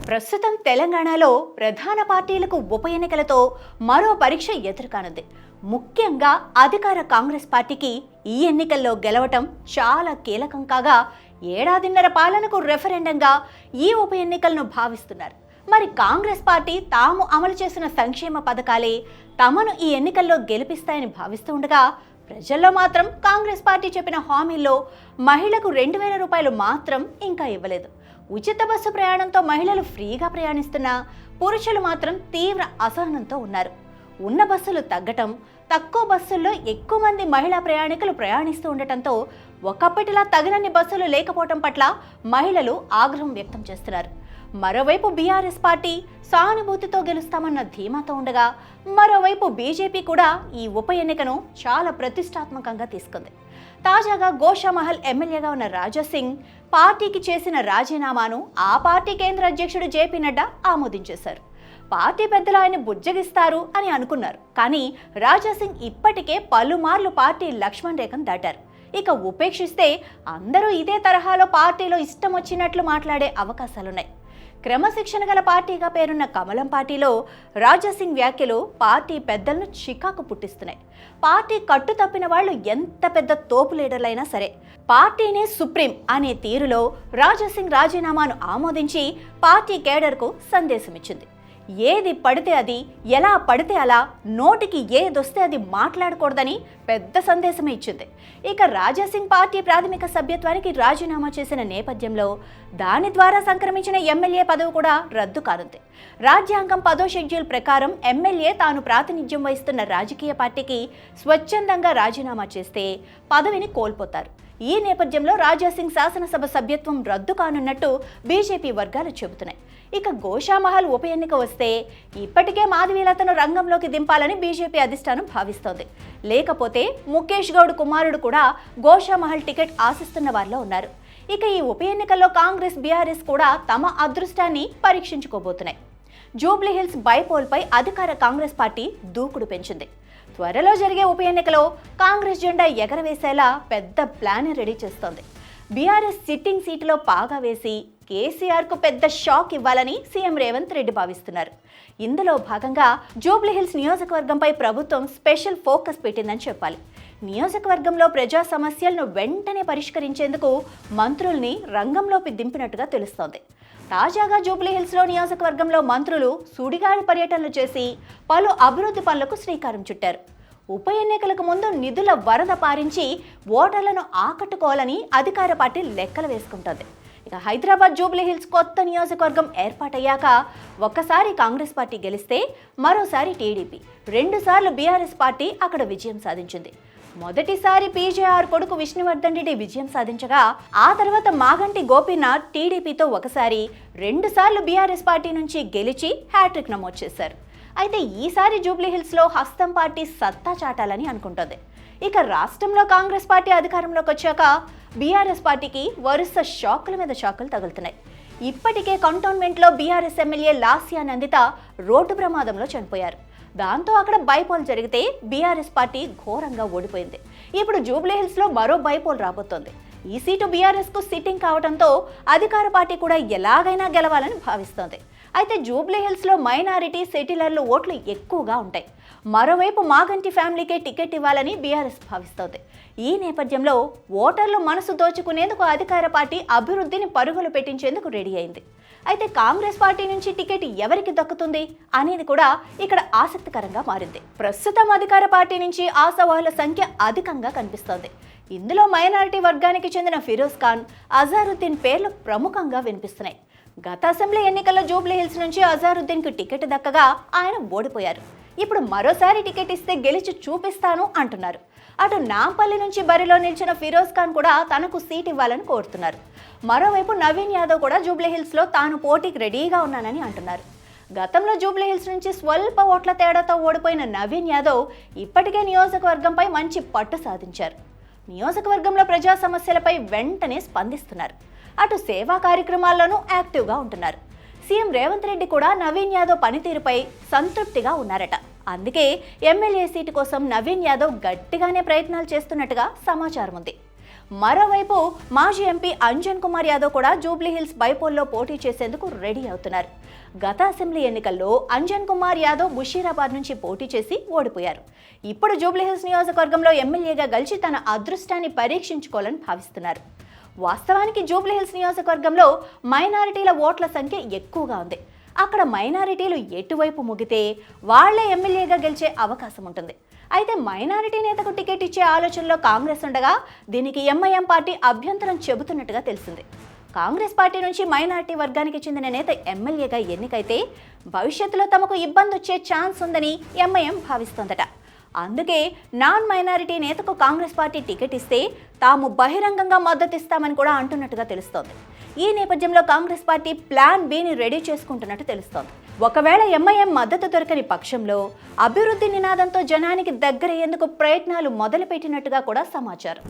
ప్రస్తుతం తెలంగాణలో ప్రధాన పార్టీలకు ఉప ఎన్నికలతో మరో పరీక్ష ఎదురుకానుంది. ముఖ్యంగా అధికార కాంగ్రెస్ పార్టీకి ఈ ఎన్నికల్లో గెలవటం చాలా కీలకం కాగా ఏడాదిన్నర పాలనకు రెఫరెండంగా ఈ ఉప ఎన్నికలను భావిస్తున్నారు. మరి కాంగ్రెస్ పార్టీ తాము అమలు చేసిన సంక్షేమ పథకాలే తమను ఈ ఎన్నికల్లో గెలిపిస్తాయని భావిస్తూ ఉండగా, ప్రజల్లో మాత్రం కాంగ్రెస్ పార్టీ చెప్పిన హామీల్లో మహిళకు 2000 రూపాయలు మాత్రం ఇంకా ఇవ్వలేదు. ఉచిత బస్సు ప్రయాణంతో మహిళలు ఫ్రీగా ప్రయాణిస్తున్నా పురుషులు మాత్రం తీవ్ర అసహనంతో ఉన్నారు. ఉన్న బస్సులు తగ్గటం, తక్కువ బస్సుల్లో ఎక్కువ మంది మహిళా ప్రయాణికులు ప్రయాణిస్తూ ఉండటంతో ఒకప్పటిలా తగినన్ని బస్సులు లేకపోవటం పట్ల మహిళలు ఆగ్రహం వ్యక్తం చేస్తున్నారు. మరోవైపు బీఆర్ఎస్ పార్టీ సానుభూతితో గెలుస్తామన్న ధీమాతో ఉండగా, మరోవైపు బీజేపీ కూడా ఈ ఉప ఎన్నికను చాలా ప్రతిష్టాత్మకంగా తీసుకుంది. తాజాగా గోషామహల్ ఎమ్మెల్యేగా ఉన్న రాజాసింగ్ పార్టీకి చేసిన రాజీనామాను ఆ పార్టీ కేంద్ర అధ్యక్షుడు జేపీ నడ్డా ఆమోదించేశారు. పార్టీ పెద్దలు ఆయన బుజ్జగిస్తారు అని అనుకున్నారు. కానీ రాజాసింగ్ ఇప్పటికే పలుమార్లు పార్టీ లక్ష్మణ్ రేఖను దాటారు. ఇక ఉపేక్షిస్తే అందరూ ఇదే తరహాలో పార్టీలో ఇష్టం వచ్చినట్లు మాట్లాడే అవకాశాలున్నాయి. క్రమశిక్షణ గల పార్టీగా పేరున్న కమలం పార్టీలో రాజాసింగ్ వ్యాఖ్యలు పార్టీ పెద్దలను చికాకు పుట్టిస్తున్నాయి. పార్టీ కట్టు తప్పిన వాళ్ళు ఎంత పెద్ద తోపు లీడర్లైనా సరే పార్టీనే సుప్రీం అనే తీరులో రాజాసింగ్ రాజీనామాను ఆమోదించి పార్టీ కేడర్కు సందేశం ఇచ్చింది. ఏది పడితే అది, ఎలా పడితే అలా, నోటికి ఏదొస్తే అది మాట్లాడకూడదని పెద్ద సందేశమే ఇచ్చింది. ఇక రాజాసింగ్ పార్టీ ప్రాథమిక సభ్యత్వానికి రాజీనామా చేసిన నేపథ్యంలో దాని ద్వారా సంక్రమించిన ఎమ్మెల్యే పదవి కూడా రద్దు కానుంది. రాజ్యాంగం 10వ షెడ్యూల్ ప్రకారం ఎమ్మెల్యే తాను ప్రాతినిధ్యం వహిస్తున్న రాజకీయ పార్టీకి స్వచ్ఛందంగా రాజీనామా చేస్తే పదవిని కోల్పోతారు. ఈ నేపథ్యంలో రాజాసింగ్ శాసనసభ సభ్యత్వం రద్దు కానున్నట్టు బీజేపీ వర్గాలు చెబుతున్నాయి. ఇక గోషామహల్ ఉప ఎన్నిక వస్తే ఇప్పటికే మాధవీలతను రంగంలోకి దింపాలని బీజేపీ అధిష్టానం భావిస్తోంది. లేకపోతే ముఖేష్ గౌడ్ కుమారుడు కూడా గోషామహల్ టికెట్ ఆశిస్తున్న వారిలో ఉన్నారు. ఇక ఈ ఉప ఎన్నికల్లో కాంగ్రెస్, బీఆర్ఎస్ కూడా తమ అదృష్టాన్ని పరీక్షించుకోబోతున్నాయి. జూబ్లీహిల్స్ బైపోల్పై అధికార కాంగ్రెస్ పార్టీ దూకుడు పెంచింది. త్వరలో జరిగే ఉప ఎన్నికలో కాంగ్రెస్ జెండా ఎగరవేసేలా పెద్ద ప్లాన్ రెడీ చేస్తోంది. బీఆర్ఎస్ సిట్టింగ్ సీటులో పాగా వేసి కేసీఆర్కు పెద్ద షాక్ ఇవ్వాలని సీఎం రేవంత్ రెడ్డి భావిస్తున్నారు. ఇందులో భాగంగా జూబ్లీహిల్స్ నియోజకవర్గంపై ప్రభుత్వం స్పెషల్ ఫోకస్ పెట్టిందని చెప్పాలి. నియోజకవర్గంలో ప్రజా సమస్యలను వెంటనే పరిష్కరించేందుకు మంత్రుల్ని రంగంలోకి దింపినట్టుగా తెలుస్తోంది. తాజాగా జూబ్లీహిల్స్లో నియోజకవర్గంలో మంత్రులు సుడిగాలి పర్యటనలు చేసి పలు అభివృద్ధి పనులకు శ్రీకారం చుట్టారు. ఉప ఎన్నికలకు ముందు నిధుల వరద పారించి ఓటర్లను ఆకట్టుకోవాలని అధికార పార్టీ లెక్కలు వేసుకుంటోంది. ఇక హైదరాబాద్ జూబ్లీహిల్స్ కొత్త నియోజకవర్గం ఏర్పాటయ్యాక ఒక్కసారి కాంగ్రెస్ పార్టీ గెలిస్తే మరోసారి టీడీపీ, 2 సార్లు బీఆర్ఎస్ పార్టీ అక్కడ విజయం సాధించింది. మొదటిసారి పీజేఆర్ కొడుకు విష్ణువర్ధన్ రెడ్డి విజయం సాధించగా, ఆ తర్వాత మాగంటి గోపీనాథ్ టీడీపీతో ఒకసారి, 2 సార్లు బీఆర్ఎస్ పార్టీ నుంచి గెలిచి హ్యాట్రిక్ నమోదు చేశారు. అయితే ఈసారి జూబ్లీహిల్స్లో హస్తం పార్టీ సత్తా చాటాలని అనుకుంటోంది. ఇక రాష్ట్రంలో కాంగ్రెస్ పార్టీ అధికారంలోకి వచ్చాక బీఆర్ఎస్ పార్టీకి వరుస షాకుల మీద షాకులు తగులుతున్నాయి. ఇప్పటికే కంటోన్మెంట్లో BRS MLA Lasya Nandita road ప్రమాదంలో చనిపోయారు. దాంతో అక్కడ బైపోల్ జరిగితే బీఆర్ఎస్ పార్టీ ఘోరంగా ఓడిపోయింది. ఇప్పుడు జూబ్లీహిల్స్లో మరో బైపోల్ రాబోతోంది. ఈ సీటు బీఆర్ఎస్కు సిట్టింగ్ కావడంతో అధికార పార్టీ కూడా ఎలాగైనా గెలవాలని భావిస్తోంది. అయితే జూబ్లీహిల్స్లో మైనారిటీ, సెటిలర్లు ఓట్లు ఎక్కువగా ఉంటాయి. మరోవైపు మాగంటి ఫ్యామిలీకే టికెట్ ఇవ్వాలని బీఆర్ఎస్ భావిస్తోంది. ఈ నేపథ్యంలో ఓటర్లు మనసు దోచుకునేందుకు అధికార పార్టీ అభివృద్ధిని పరుగులు పెట్టించేందుకు రెడీ అయింది. అయితే కాంగ్రెస్ పార్టీ నుంచి టికెట్ ఎవరికి దక్కుతుంది అనేది కూడా ఇక్కడ ఆసక్తికరంగా మారింది. ప్రస్తుతం అధికార పార్టీ నుంచి ఆశావాహుల సంఖ్య అధికంగా కనిపిస్తోంది. ఇందులో మైనారిటీ వర్గానికి చెందిన ఫిరోజ్ ఖాన్, అజారుద్దీన్ పేర్లు ప్రముఖంగా వినిపిస్తున్నాయి. గత అసెంబ్లీ ఎన్నికల్లో జూబ్లీహిల్స్ నుంచి అజారుద్దీన్కు టికెట్ దక్కగా ఆయన ఓడిపోయారు. ఇప్పుడు మరోసారి టికెట్ ఇస్తే గెలిచి చూపిస్తాను అంటున్నారు. అటు నాంపల్లి నుంచి బరిలో నిలిచిన ఫిరోజ్ ఖాన్ కూడా తనకు సీట్ ఇవ్వాలని కోరుతున్నారు. మరోవైపు నవీన్ యాదవ్ కూడా జూబ్లీహిల్స్లో తాను పోటీకి రెడీగా ఉన్నానని అంటున్నారు. గతంలో జూబ్లీహిల్స్ నుంచి స్వల్ప ఓట్ల తేడాతో ఓడిపోయిన నవీన్ యాదవ్ ఇప్పటికే నియోజకవర్గంపై మంచి పట్టు సాధించారు. నియోజకవర్గంలో ప్రజా సమస్యలపై వెంటనే స్పందిస్తున్నారు. అటు సేవా కార్యక్రమాల్లోనూ యాక్టివ్గా ఉంటున్నారు. సీఎం రేవంత్ రెడ్డి కూడా నవీన్ యాదవ్ పనితీరుపై సంతృప్తిగా ఉన్నారట. అందుకే ఎమ్మెల్యే సీటు కోసం నవీన్ యాదవ్ గట్టిగానే ప్రయత్నాలు చేస్తున్నట్టుగా సమాచారం ఉంది. మరోవైపు మాజీ ఎంపీ అంజన్ కుమార్ యాదవ్ కూడా జూబ్లీహిల్స్ బైపోల్లో పోటీ చేసేందుకు రెడీ అవుతున్నారు. గత అసెంబ్లీ ఎన్నికల్లో అంజన్ కుమార్ యాదవ్ ముషీరాబాద్ నుంచి పోటీ చేసి ఓడిపోయారు. ఇప్పుడు జూబ్లీహిల్స్ నియోజకవర్గంలో ఎమ్మెల్యేగా గెలిచి తన అదృష్టాన్ని పరీక్షించుకోవాలని భావిస్తున్నారు. వాస్తవానికి జూబ్లీహిల్స్ నియోజకవర్గంలో మైనారిటీల ఓట్ల సంఖ్య ఎక్కువగా ఉంది. అక్కడ మైనారిటీలు ఎటువైపు ముగితే వాళ్లే ఎమ్మెల్యేగా గెలిచే అవకాశం ఉంటుంది. అయితే మైనారిటీ నేతకు టికెట్ ఇచ్చే ఆలోచనలో కాంగ్రెస్ ఉండగా దీనికి ఎంఐఎం పార్టీ అభ్యంతరం చెబుతున్నట్టుగా తెలిసింది. కాంగ్రెస్ పార్టీ నుంచి మైనారిటీ వర్గానికి చెందిన నేత ఎమ్మెల్యేగా ఎన్నికైతే భవిష్యత్తులో తమకు ఇబ్బంది వచ్చే ఛాన్స్ ఉందని ఎంఐఎం భావిస్తోందట. అందుకే నాన్ మైనారిటీ నేతకు కాంగ్రెస్ పార్టీ టికెట్ ఇస్తే తాము బహిరంగంగా మద్దతిస్తామని కూడా అంటున్నట్టుగా తెలుస్తోంది. ఈ నేపథ్యంలో కాంగ్రెస్ పార్టీ ప్లాన్ బిని రెడీ చేసుకుంటున్నట్టు తెలుస్తోంది. ఒకవేళ ఎంఐఎం మద్దతు దొరకని పక్షంలో అభివృద్ధి నినాదంతో జనానికి దగ్గరయ్యేందుకు ప్రయత్నాలు మొదలుపెట్టినట్టుగా కూడా సమాచారం.